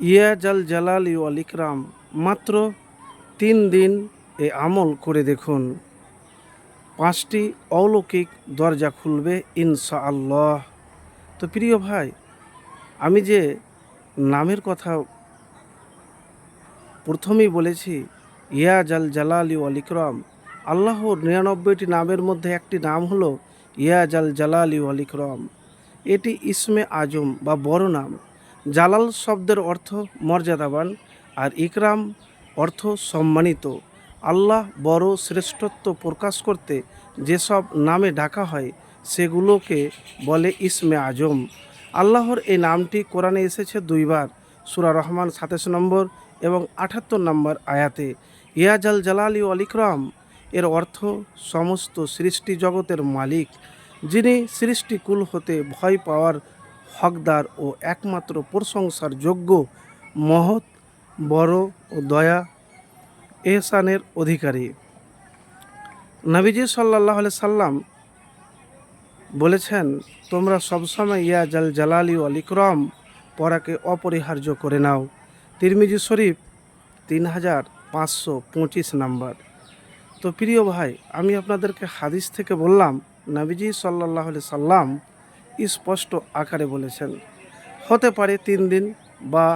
ইয়া জাল জালালি ওয়াল ইকরাম, মাত্র 3 দিন এ আমল করে দেখুন, 5টি অলৌকিক দরজা খুলবে ইনশাআল্লাহ। তো প্রিয় ভাই, আমি যে নামের কথা প্রথমেই বলেছি, ইয়া জাল জালালি ওয়াল ইকরাম, আল্লাহর 99টি নামের মধ্যে একটি নাম হলো ইয়া জাল জালালি ওয়াল ইকরাম। এটি ইসমে আজম বা বড় নাম। জালাল শব্দের অর্থ মর্যাদাবান, আর ইকরাম অর্থ সম্মানিত। আল্লাহ বড় শ্রেষ্ঠত্ব প্রকাশ করতে যেসব নামে ডাকা হয় সেগুলোকে বলে ইসমে আজম। আল্লাহর এই নামটি কোরআনে এসেছে 2বার, সূরা রহমান 27 নম্বর এবং 78 নম্বর আয়াতে। ইয়া জাল জালালি ওয়াল ইকরাম এর অর্থ সমস্ত সৃষ্টি জগতের মালিক, যিনি সৃষ্টিকুল হতে ভয় পাওয়ার হকদার ও একমাত্র প্রশংসার যোগ্য, মহৎ, বড় ও দয়া এহসানের অধিকারী। নবীজি সাল্লাল্লাহু আলাইহি সাল্লাম বলেছেন, তোমরা সবসময় ইয়া জাল জালালি ওয়াল ইকরাম পড়াকে অপরিহার্য করে নাও। তিরমিজি শরীফ 3525 নাম্বার। তো প্রিয় ভাই, আমি আপনাদেরকে হাদিস থেকে বললাম, নবীজি সাল্লাল্লাহু আলাইহি সাল্লাম স্পষ্ট আকারে বলেছেন, হতে পারে 3 দিন বা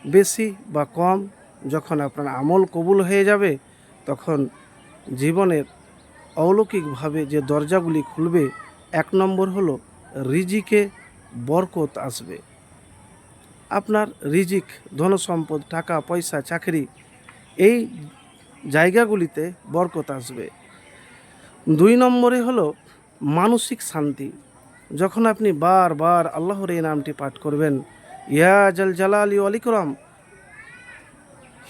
বেশি বা কম, যখন আপনার আমল কবুল হয়ে যাবে তখন জীবনের অলৌকিকভাবে যে দরজাগুলি খুলবে, 1 নম্বর হলো রিজিকে বরকত আসবে। আপনার রিজিক, ধনসম্পদ, টাকা পয়সা, চাকরি, এই জায়গাগুলিতে বরকত আসবে। 2 নম্বরে হলো মানসিক শান্তি। যখন আপনি বারবার আল্লাহর এই নামটি পাঠ করবেন, ইয়া জাল জালালি ওয়াল ইকরাম,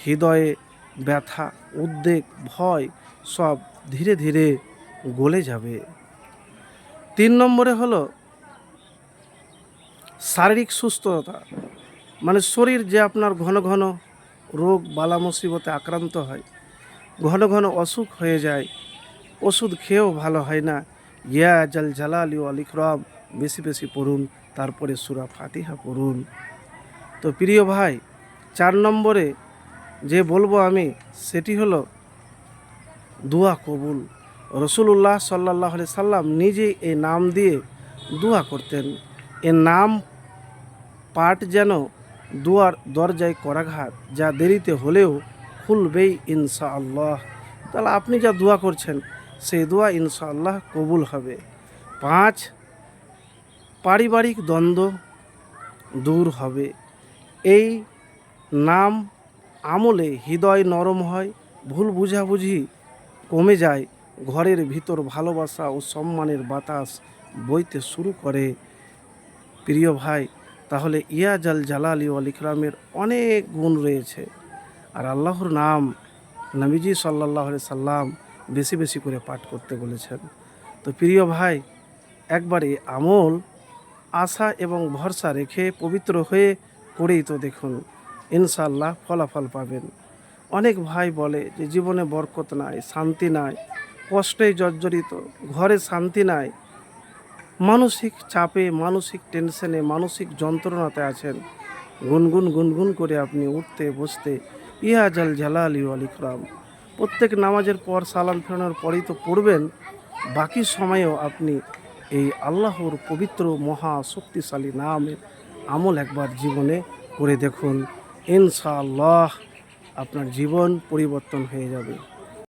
হৃদয়ে ব্যথা, উদ্বেগ, ভয় সব ধীরে ধীরে গলে যাবে। 3 নম্বরে হলো শারীরিক সুস্থতা, মানে শরীর যে আপনার ঘন ঘন রোগ বালা মুসিবতে আক্রান্ত হয়, ঘন ঘন অসুখ হয়ে যায়, ওষুধ খেয়েও ভালো হয় না, ইয়া জাল জালালি ওয়াল ইকরাম বেশি বেশি পড়ুন, তারপরে সূরা ফাতিহা পড়ুন। তো প্রিয় ভাই, 4 নম্বরে যে বলবো আমি, সেটি হলো দোয়া কবুল। রাসূলুল্লাহ সাল্লাল্লাহু আলাইহি সাল্লাম নিজেই এই নাম দিয়ে দোয়া করতেন। এ নাম পাঠ যেন দুয়ার দরজায় করাঘাত, যা দেরিতে হলেও খুলবেই ইনশাআল্লাহ। তাহলে আপনি যা দোয়া করছেন সেই দোয়া ইনশাআল্লাহ কবুল হবে। 5, পারিবারিক দ্বন্দ্ব দূর হবে। এই নাম আমলে হৃদয় নরম হয়, ভুল বুঝাবুঝি কমে যায়, ঘরের ভিতর ভালোবাসা ও সম্মানের বাতাস বইতে শুরু করে। প্রিয় ভাই, তাহলে ইয়া জাল জালালি ওয়াল ইকরামের অনেক গুণ রয়েছে, আর আল্লাহর নাম নবীজি সাল্লাল্লাহু আলাইহি সাল্লাম বেশি বেশি করে পাঠ করতে বলেছেন। তো প্রিয় ভাই, একবারে আমল আশা এবং ভরসা রেখে পবিত্র হয়ে করেই তো দেখুন, ইনশাআল্লাহ ফলাফল পাবেন। অনেক ভাই বলে যে জীবনে বরকত নাই, শান্তি নাই, কষ্টে জর্জরিত, ঘরে শান্তি নাই, মানসিক চাপে, মানসিক টেনশনে, মানসিক যন্ত্রণাতে আছেন। গুনগুন গুনগুন করে আপনি উঠতে বসতে ইয়া জাল জালালি ওয়াল ইকরাম প্রত্যেক নামাজের পর সালাম ফেরানোর পরেই তো পড়বেন। বাকি সময়েও আপনি এই আল্লাহর পবিত্র মহা শক্তিশালী নামের আমল একবার জীবনে করে দেখুন, ইনশাআল্লাহ আপনার জীবন পরিবর্তন হয়ে যাবে।